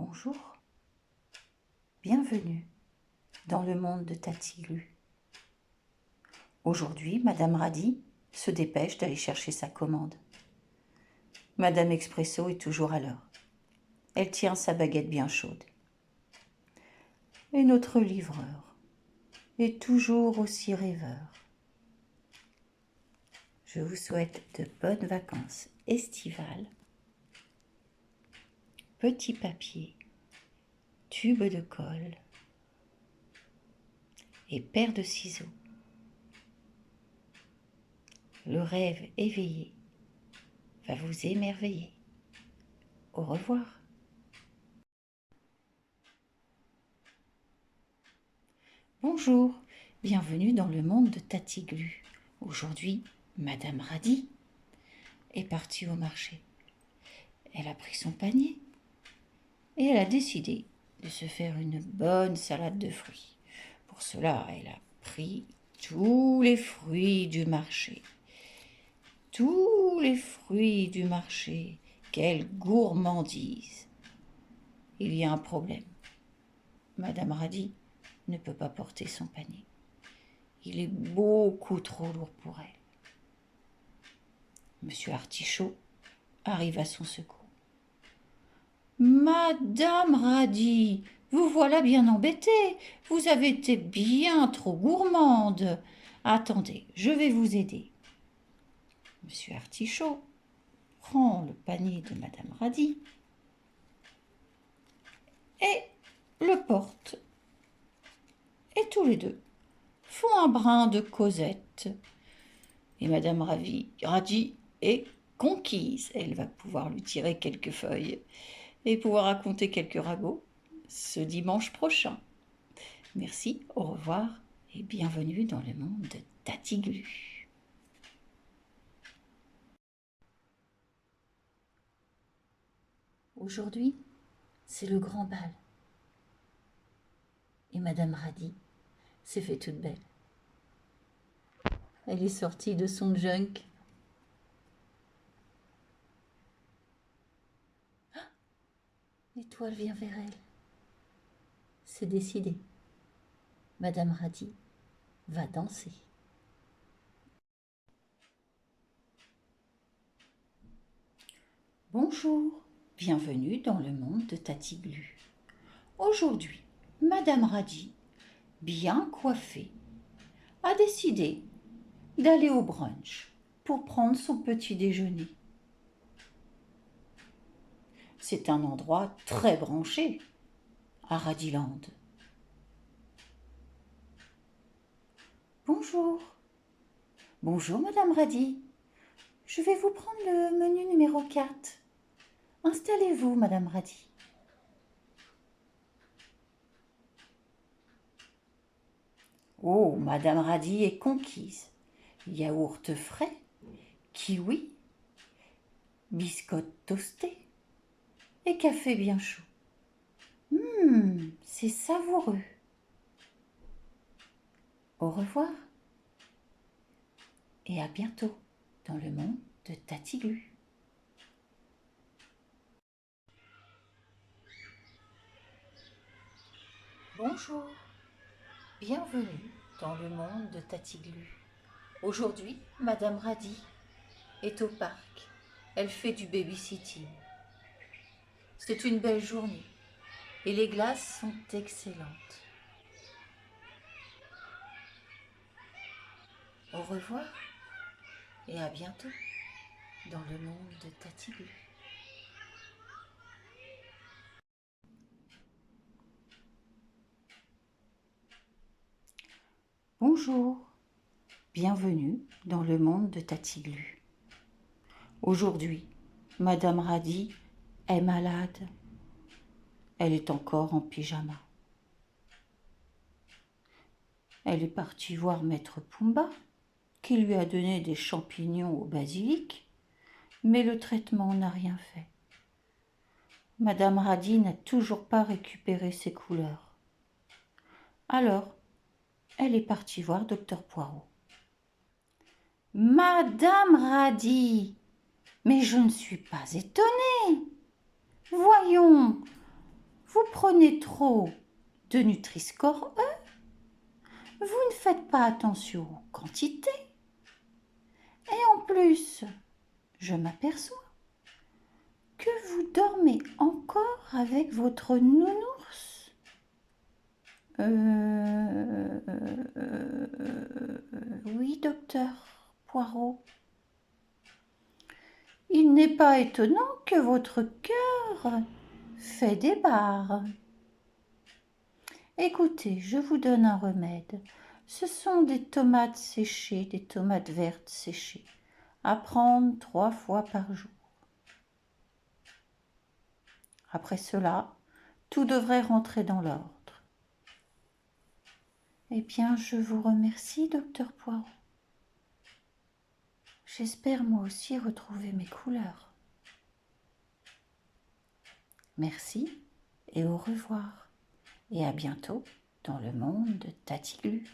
Bonjour, bienvenue dans le monde de Tati Glu. Aujourd'hui, Madame Radis se dépêche d'aller chercher sa commande. Madame Expresso est toujours à l'heure. Elle tient sa baguette bien chaude. Et notre livreur est toujours aussi rêveur. Je vous souhaite de bonnes vacances estivales. Petit papier, tube de colle et paire de ciseaux. Le rêve éveillé va vous émerveiller. Au revoir. Bonjour, bienvenue dans le monde de Tati Glu. Aujourd'hui, Madame Radis est partie au marché. Elle a pris son panier et elle a décidé de se faire une bonne salade de fruits. Pour cela, elle a pris tous les fruits du marché. Tous les fruits du marché, quelle gourmandise! Il y a un problème. Madame Radis ne peut pas porter son panier. Il est beaucoup trop lourd pour elle. Monsieur Artichaut arrive à son secours. Madame Radis, vous voilà bien embêtée. Vous avez été bien trop gourmande. Attendez, je vais vous aider. Monsieur Artichaut prend le panier de Madame Radis et le porte. Et tous les deux font un brin de causette. Et Madame Radis est conquise. Elle va pouvoir lui tirer quelques feuilles et pouvoir raconter quelques ragots ce dimanche prochain. Merci, au revoir et bienvenue dans le monde de Tati Glu. Aujourd'hui, c'est le grand bal. Et Madame Radis s'est fait toute belle. Elle est sortie de son junk. L'étoile vient vers elle. C'est décidé. Madame Radis va danser. Bonjour, bienvenue dans le monde de Tati Glu. Aujourd'hui, Madame Radis, bien coiffée, a décidé d'aller au brunch pour prendre son petit déjeuner. C'est un endroit très branché à Radiland. Bonjour. Bonjour Madame Radis. Je vais vous prendre le menu numéro 4. Installez-vous Madame Radis. Oh, Madame Radis est conquise. Yaourt frais, kiwi, biscotte toastée et café bien chaud. C'est savoureux. Au revoir et à bientôt dans le monde de Tati Glu. Bonjour, bienvenue dans le monde de Tati Glu. Aujourd'hui, Madame Radis est au parc. Elle fait du babysitting. C'est une belle journée et les glaces sont excellentes. Au revoir et à bientôt dans le monde de Tati Glu. Bonjour, bienvenue dans le monde de Tati Glu. Aujourd'hui, Madame Radis est malade. Elle est encore en pyjama. Elle est partie voir Maître Pumba, qui lui a donné des champignons au basilic, mais le traitement n'a rien fait. Madame Radis n'a toujours pas récupéré ses couleurs. Alors, elle est partie voir Docteur Poirot. Madame Radis, mais je ne suis pas étonnée. Voyons, vous prenez trop de Nutri-Score E, vous ne faites pas attention aux quantités. Et en plus, je m'aperçois que vous dormez encore avec votre nounours. Oui, docteur Poirot. Il n'est pas étonnant que votre cœur fait des barres. Écoutez, je vous donne un remède. Ce sont des tomates séchées, des tomates vertes séchées, à prendre 3 fois par jour. Après cela, tout devrait rentrer dans l'ordre. Eh bien, je vous remercie, docteur Poirot. J'espère moi aussi retrouver mes couleurs. Merci et au revoir. Et à bientôt dans le monde de Tati Glu.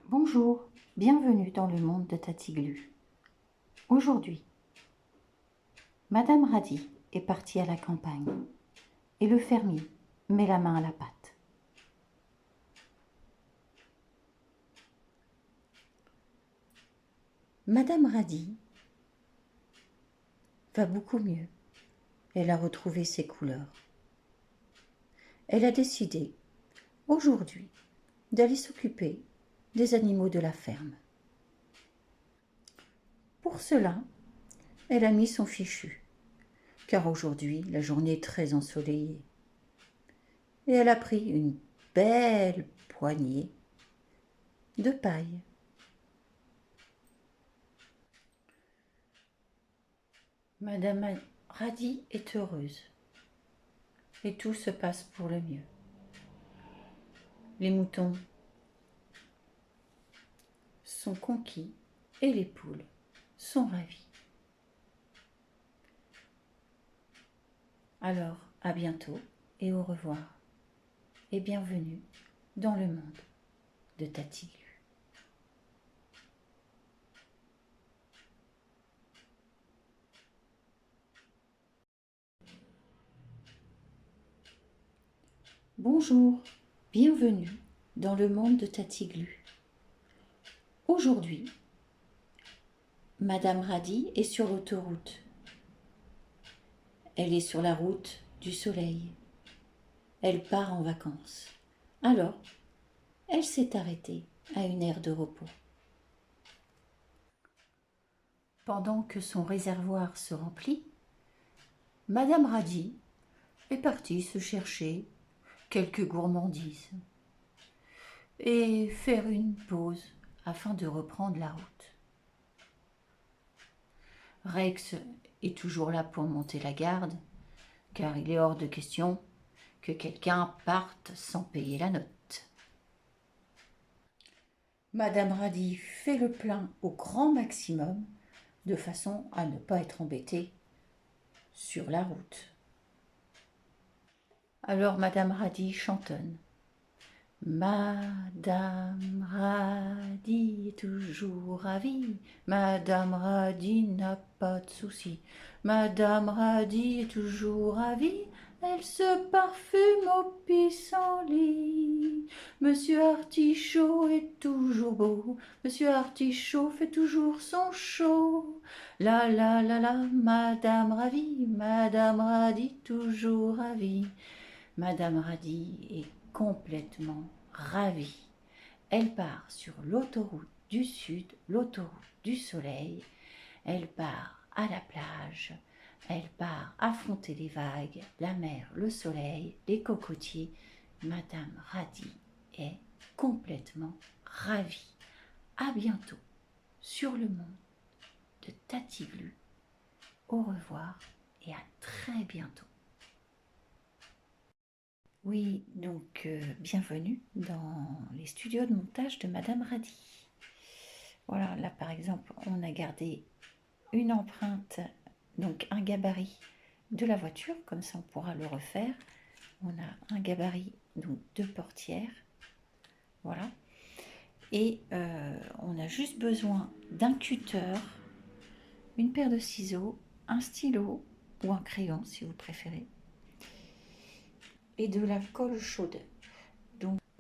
Bonjour, bienvenue dans le monde de Tati Glu. Aujourd'hui, Madame Radie est partie à la campagne et le fermier met la main à la pâte. Madame Radie va beaucoup mieux. Elle a retrouvé ses couleurs. Elle a décidé, aujourd'hui, d'aller s'occuper des animaux de la ferme. Pour cela, elle a mis son fichu, car aujourd'hui, la journée est très ensoleillée. Et elle a pris une belle poignée de paille. Madame Radie est heureuse et tout se passe pour le mieux. Les moutons sont conquis et les poules sont ravies. Alors, à bientôt et au revoir et bienvenue dans le monde de Tati Glu. Bonjour, bienvenue dans le monde de Tati Glu. Aujourd'hui, Madame Radie est sur l'autoroute. Elle est sur la route du soleil. Elle part en vacances. Alors, elle s'est arrêtée à une aire de repos. Pendant que son réservoir se remplit, Madame Radie est partie se chercher quelques gourmandises et faire une pause afin de reprendre la route. Rex est toujours là pour monter la garde, car il est hors de question que quelqu'un parte sans payer la note. Madame Radie fait le plein au grand maximum, de façon à ne pas être embêtée sur la route. Alors Madame Radie chantonne. Madame Radie est toujours ravie, Madame Radie n'a pas de soucis, Madame Radie est toujours ravie, elle se parfume au pissenlit. Monsieur Artichaut est toujours beau, Monsieur Artichaut fait toujours son show. La la la la, Madame Radie toujours ravie. Madame Radie est complètement ravie. Elle part sur l'autoroute du Sud, l'autoroute du Soleil. Elle part à la plage. Elle part affronter les vagues, la mer, le soleil, les cocotiers. Madame Radie est complètement ravie. À bientôt sur le monde de Tati Glu. Au revoir et à très bientôt. Oui, donc bienvenue dans les studios de montage de Madame Radie. Voilà, là par exemple, on a gardé une empreinte, donc un gabarit de la voiture, comme ça on pourra le refaire. On a un gabarit, donc 2 portières, voilà. Et on a juste besoin d'un cutter, une paire de ciseaux, un stylo ou un crayon si vous préférez, et de la colle chaude.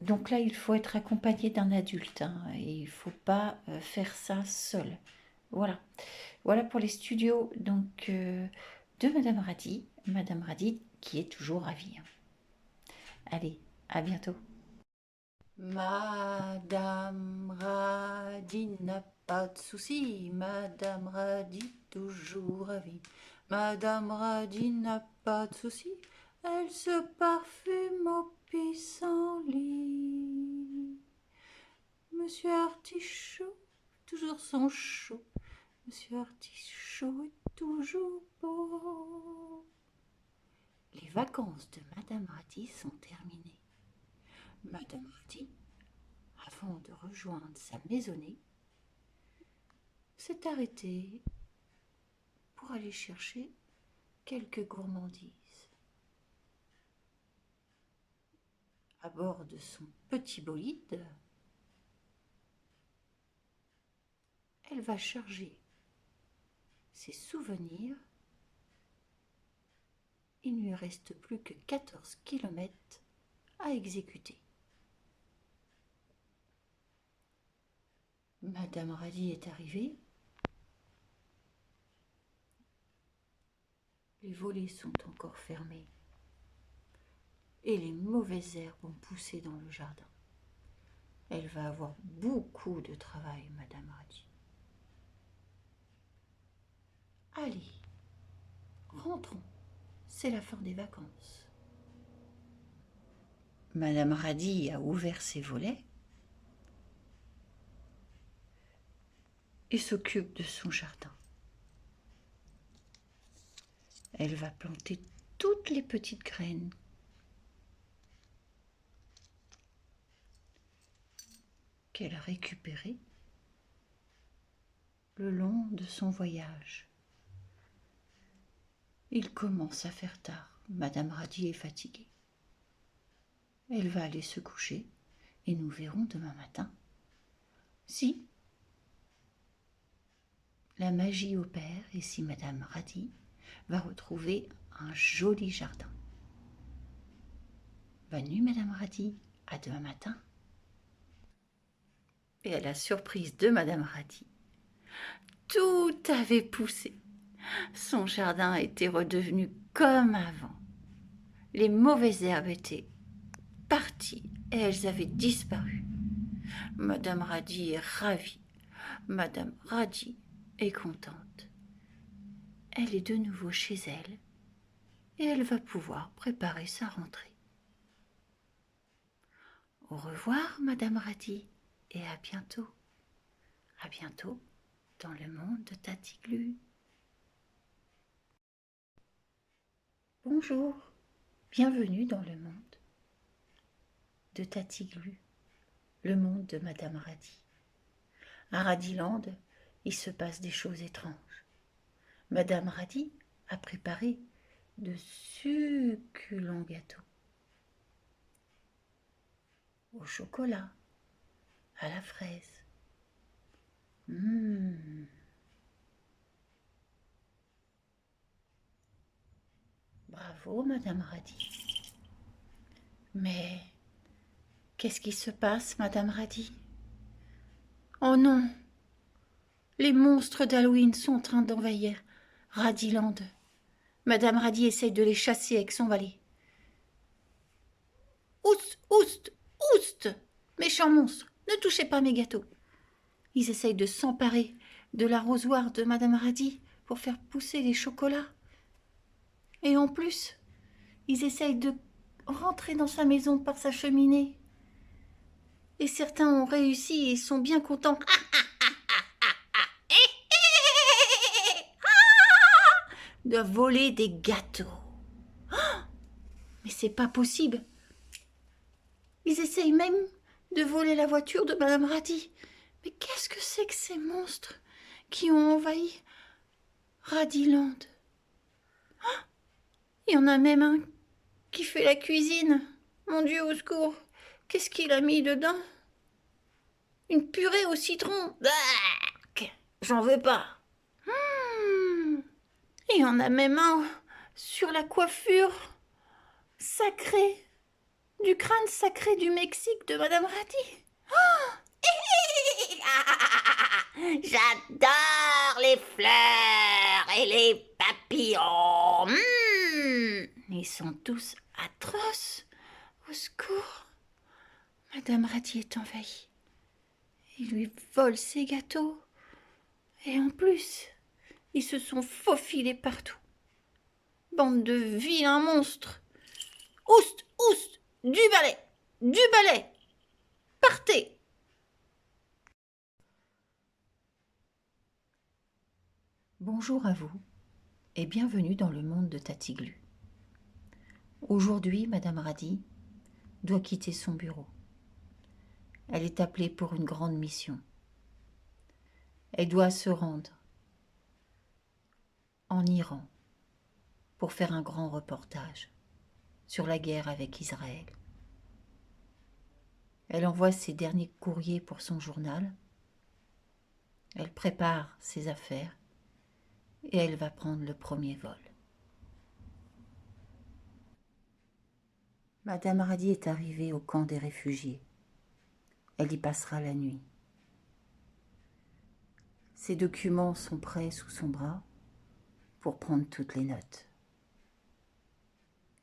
Donc là, il faut être accompagné d'un adulte, hein, et il ne faut pas faire ça seul. Voilà. Voilà pour les studios donc, de Madame Radi qui est toujours ravie. Allez, à bientôt. Madame Radi n'a pas de soucis, Madame Radi toujours ravie. Madame Radi n'a pas de soucis, elle se parfume au pissenlit. Monsieur Artichaut, toujours son chaud. Monsieur Artichaut est toujours beau. Les vacances de Madame Radi sont terminées. Madame Radi, avant de rejoindre sa maisonnée, s'est arrêtée pour aller chercher quelques gourmandises. À bord de son petit bolide, elle va charger ses souvenirs. Il ne lui reste plus que 14 kilomètres à exécuter. Madame Radi est arrivée. Les volets sont encore fermés et les mauvaises herbes ont poussé dans le jardin. Elle va avoir beaucoup de travail, Madame Radi. Allez, rentrons, c'est la fin des vacances. Madame Radi a ouvert ses volets et s'occupe de son jardin. Elle va planter toutes les petites graines qu'elle a récupérées le long de son voyage. Il commence à faire tard. Madame Radi est fatiguée. Elle va aller se coucher et nous verrons demain matin si la magie opère et si Madame Radi va retrouver un joli jardin. Bonne nuit, Madame Radi. À demain matin. Et à la surprise de Madame Radi, tout avait poussé. Son jardin était redevenu comme avant. Les mauvaises herbes étaient parties et elles avaient disparu. Madame Radi est ravie. Madame Radi est contente. Elle est de nouveau chez elle et elle va pouvoir préparer sa rentrée. Au revoir, Madame Radi, et à bientôt. À bientôt dans le monde de Tati Glu. Bonjour, bienvenue dans le monde de Tati Glu, le monde de Madame Radi. À Radiland, il se passe des choses étranges. Madame Radi a préparé de succulents gâteaux au chocolat, à la fraise. Bravo, Madame Radi. Mais qu'est-ce qui se passe, Madame Radi? Oh non! Les monstres d'Halloween sont en train d'envahir Radiland. Madame Radi essaye de les chasser avec son balai. Oust, oust, oust! Méchants monstres, ne touchez pas mes gâteaux. Ils essayent de s'emparer de l'arrosoir de Madame Radi pour faire pousser les chocolats. Et en plus, ils essayent de rentrer dans sa maison par sa cheminée. Et certains ont réussi et sont bien contents. De voler des gâteaux. Mais c'est pas possible. Ils essayent même de voler la voiture de Madame Radi. Mais qu'est-ce que c'est que ces monstres qui ont envahi Radiland? Il y en a même un qui fait la cuisine. Mon Dieu, au secours. Qu'est-ce qu'il a mis dedans? Une purée au citron. J'en veux pas. Il y en a même un sur la coiffure sacrée, du crâne sacré du Mexique de Madame Radi. J'adore les fleurs et les papillons. Ils sont tous atroces. Au secours. Madame Radi est envahie. Ils lui volent ses gâteaux. Et en plus, ils se sont faufilés partout. Bande de vilains monstres. Oust, oust, du balai, partez. Bonjour à vous et bienvenue dans le monde de Tati Glu. Aujourd'hui, Madame Radi doit quitter son bureau. Elle est appelée pour une grande mission. Elle doit se rendre en Iran pour faire un grand reportage sur la guerre avec Israël. Elle envoie ses derniers courriers pour son journal. Elle prépare ses affaires et elle va prendre le premier vol. Madame Radi est arrivée au camp des réfugiés. Elle y passera la nuit. Ses documents sont prêts sous son bras pour prendre toutes les notes.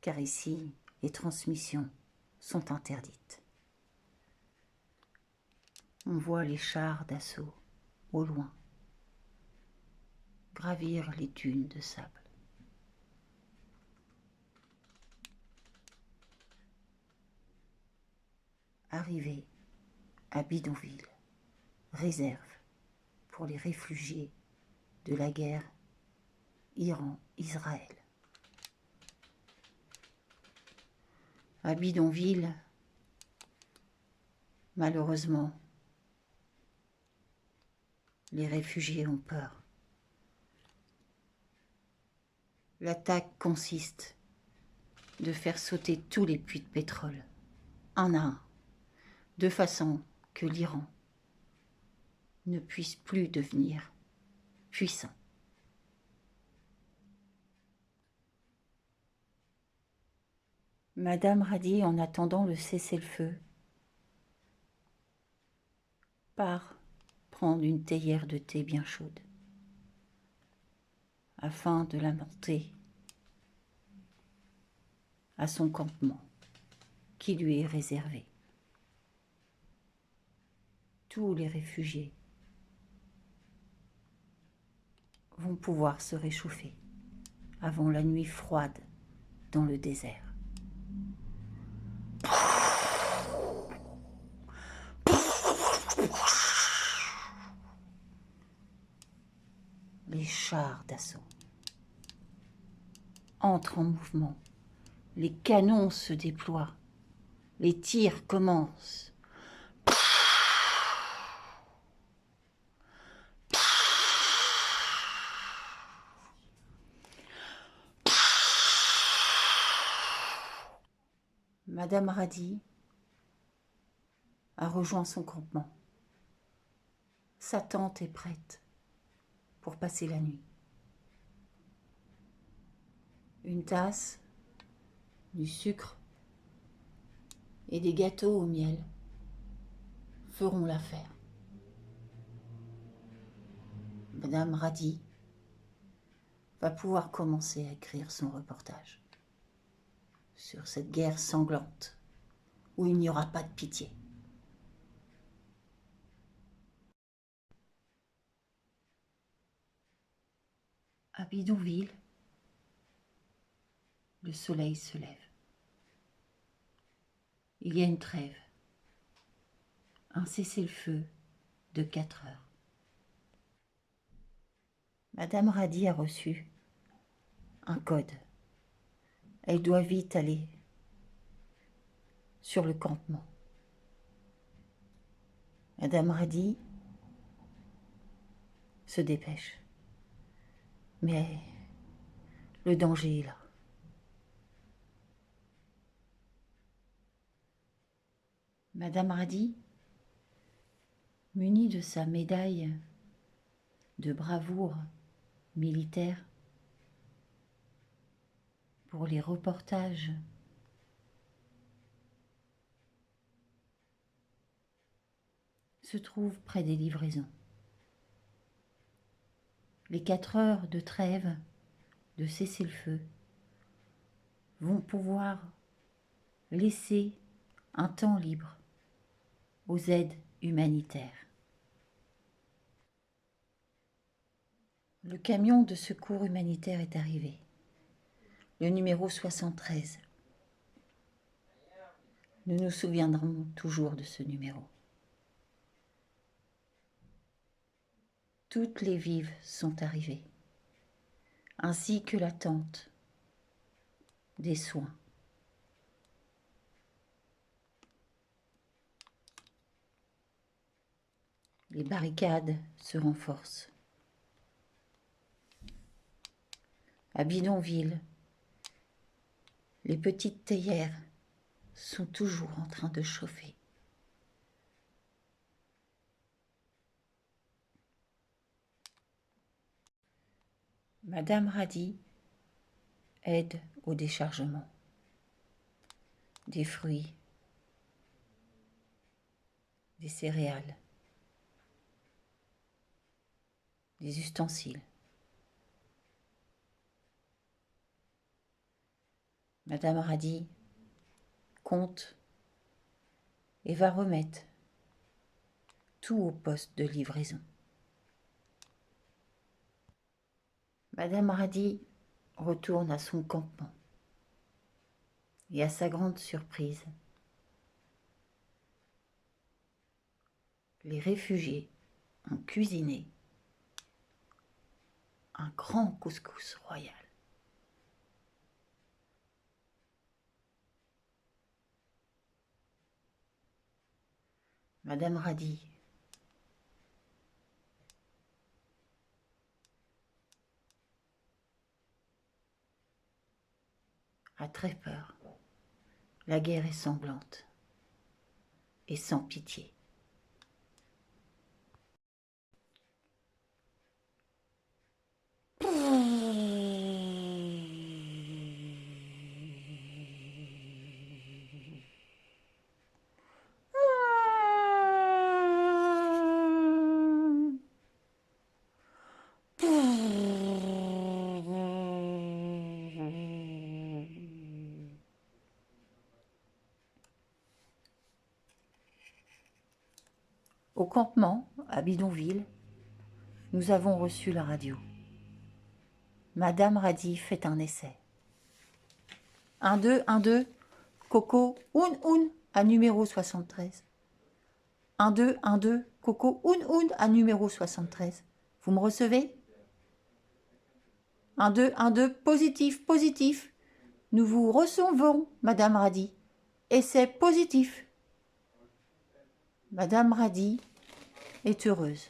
Car ici, les transmissions sont interdites. On voit les chars d'assaut au loin gravir les dunes de sable. Arrivé à Bidonville, réserve pour les réfugiés de la guerre Iran-Israël. À Bidonville, malheureusement, les réfugiés ont peur. L'attaque consiste de faire sauter tous les puits de pétrole, un à un, de façon que l'Iran ne puisse plus devenir puissant. Madame Radi, en attendant le cessez-le-feu, part prendre une théière de thé bien chaude afin de la monter à son campement qui lui est réservé. Tous les réfugiés vont pouvoir se réchauffer avant la nuit froide dans le désert. Les chars d'assaut entrent en mouvement. Les canons se déploient. Les tirs commencent. Madame Radi a rejoint son campement. Sa tente est prête pour passer la nuit. Une tasse, du sucre et des gâteaux au miel feront l'affaire. Madame Radi va pouvoir commencer à écrire son reportage sur cette guerre sanglante où il n'y aura pas de pitié. À Bidonville, le soleil se lève. Il y a une trêve, un cessez-le-feu de 4 heures. Madame Radi a reçu un code. Elle doit vite aller sur le campement. Madame Radi se dépêche. Mais le danger est là. Madame Radi, munie de sa médaille de bravoure militaire, pour les reportages. Se trouve près des livraisons. Les 4 heures de trêve, de cessez-le-feu, vont pouvoir laisser un temps libre aux aides humanitaires. Le camion de secours humanitaire est arrivé, le numéro 73. Nous nous souviendrons toujours de ce numéro. Toutes les vives sont arrivées, ainsi que l'attente des soins. Les barricades se renforcent. À Bidonville, les petites théières sont toujours en train de chauffer. Madame Radi aide au déchargement des fruits, des céréales, des ustensiles. Madame Radi compte et va remettre tout au poste de livraison. Madame Radi retourne à son campement et à sa grande surprise, les réfugiés ont cuisiné un grand couscous royal. Madame Radi a très peur. La guerre est sanglante et sans pitié. Au campement, à Bidonville, nous avons reçu la radio. Madame Radi fait un essai. 1, 2, 1, 2, Coco, un, à numéro 73. 1, 2, 1, 2, Coco, un, à numéro 73. Vous me recevez? 1, 2, 1, 2, positif, positif. Nous vous recevons, Madame Radi. Essai positif. Madame Radi est heureuse.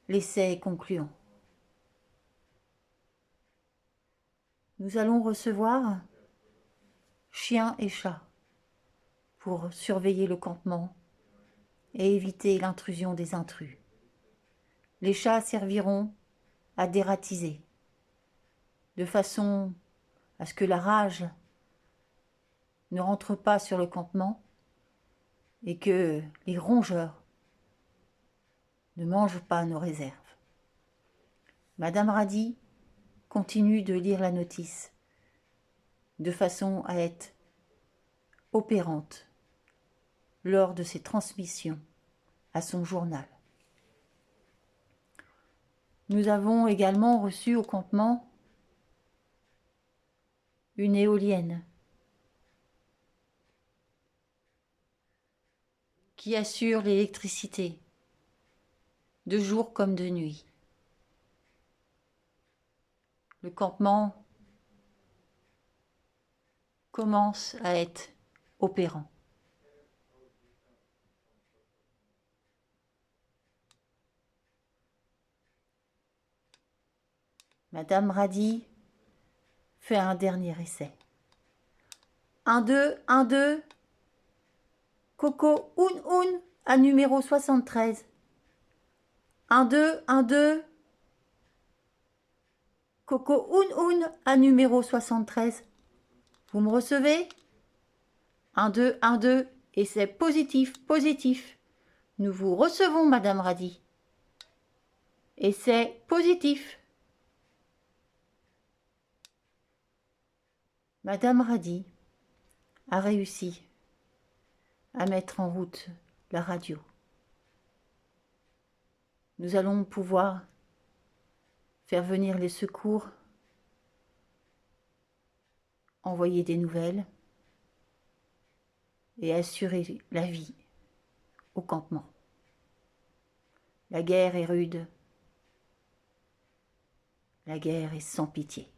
L'essai est concluant. Nous allons recevoir chiens et chats pour surveiller le campement et éviter l'intrusion des intrus. Les chats serviront à dératiser, de façon à ce que la rage ne rentre pas sur le campement et que les rongeurs ne mangent pas nos réserves. Madame Radi continue de lire la notice de façon à être opérante lors de ses transmissions à son journal. Nous avons également reçu au campement une éolienne qui assure l'électricité de jour comme de nuit. Le campement commence à être opérant. Madame Radi fait un dernier essai. 1, 2, 1, 2, Coco, un, à numéro 73. 1, 2, 1, 2, Coco Oun à numéro 73. Vous me recevez? 1, 2, 1, 2. Et c'est positif, positif. Nous vous recevons, Madame Radi. Et c'est positif. Madame Radi a réussi à mettre en route la radio. Nous allons pouvoir faire venir les secours, envoyer des nouvelles et assurer la vie au campement. La guerre est rude, la guerre est sans pitié.